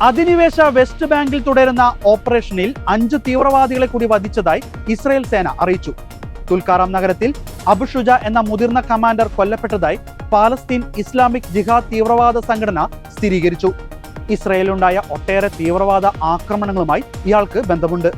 അധിനിവേശ വെസ്റ്റ് ബാങ്കിൽ തുടരുന്ന ഓപ്പറേഷനിൽ 5 തീവ്രവാദികളെ കൂടി വധിച്ചതായി ഇസ്രായേൽ സേന അറിയിച്ചു. തുൽക്കാറാം നഗരത്തിൽ അബു ഷുജ എന്ന മുതിർന്ന കമാൻഡർ കൊല്ലപ്പെട്ടതായി പാലസ്തീൻ ഇസ്ലാമിക് ജിഹാദ് തീവ്രവാദ സംഘടന സ്ഥിരീകരിച്ചു. ഇസ്രായേലിലുണ്ടായ ഒട്ടേറെ തീവ്രവാദ ആക്രമണങ്ങളുമായി ഇയാൾക്ക് ബന്ധമുണ്ട്.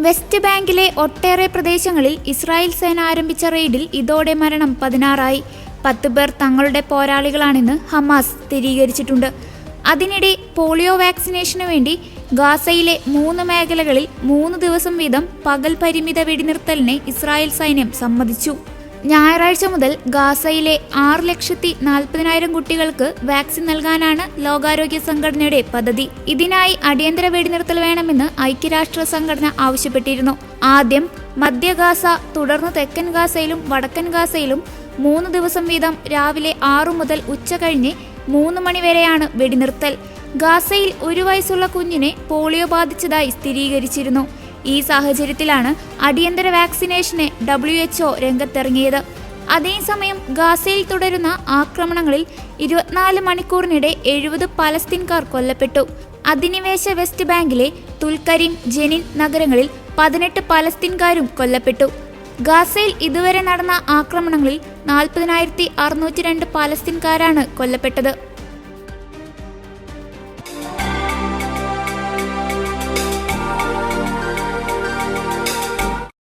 വെസ്റ്റ് ബാങ്കിലെ ഒട്ടേറെ പ്രദേശങ്ങളിൽ ഇസ്രായേൽ സേന ആരംഭിച്ച റെയ്ഡിൽ ഇതോടെ മരണം 16ആയി. 10 പേർ തങ്ങളുടെ പോരാളികളാണെന്ന് ഹമാസ് സ്ഥിരീകരിച്ചിട്ടുണ്ട്. അതിനിടെ പോളിയോ വാക്സിനേഷനു വേണ്ടി ഗാസയിലെ 3 മേഖലകളിൽ 3 ദിവസം വീതം പകൽ പരിമിത വെടിനിർത്തലിനെ ഇസ്രായേൽ സൈന്യം സമ്മതിച്ചു. ഞായറാഴ്ച മുതൽ ഗാസയിലെ 6,40,000 കുട്ടികൾക്ക് വാക്സിൻ നൽകാനാണ് ലോകാരോഗ്യ സംഘടനയുടെ പദ്ധതി. ഇതിനായി അടിയന്തര വെടിനിർത്തൽ വേണമെന്ന് ഐക്യരാഷ്ട്ര സംഘടന ആവശ്യപ്പെട്ടിരുന്നു. ആദ്യം മധ്യ ഗാസ, തുടർന്ന് തെക്കൻ ഗാസയിലും വടക്കൻ ഗാസയിലും 3 ദിവസം വീതം രാവിലെ 6 മുതൽ ഉച്ച കഴിഞ്ഞ് 3 മണി വരെയാണ് വെടിനിർത്തൽ. ഗാസയിൽ 1 വയസ്സുള്ള കുഞ്ഞിനെ പോളിയോ ബാധിച്ചതായി സ്ഥിരീകരിച്ചിരുന്നു. ഈ സാഹചര്യത്തിലാണ് അടിയന്തര വാക്സിനേഷന് WHO രംഗത്തിറങ്ങിയത്. അതേസമയം ഗാസയിൽ തുടരുന്ന ആക്രമണങ്ങളിൽ 24 മണിക്കൂറിനിടെ 70 പലസ്തീൻകാർ കൊല്ലപ്പെട്ടു. അധിനിവേശ വെസ്റ്റ് ബാങ്കിലെ തുൽക്കരീം, ജെനിൻ നഗരങ്ങളിൽ 18 പലസ്തീൻകാരും കൊല്ലപ്പെട്ടു. ഗാസയിൽ ഇതുവരെ നടന്ന ആക്രമണങ്ങളിൽ 40,602 പലസ്തീൻകാരാണ് കൊല്ലപ്പെട്ടത്.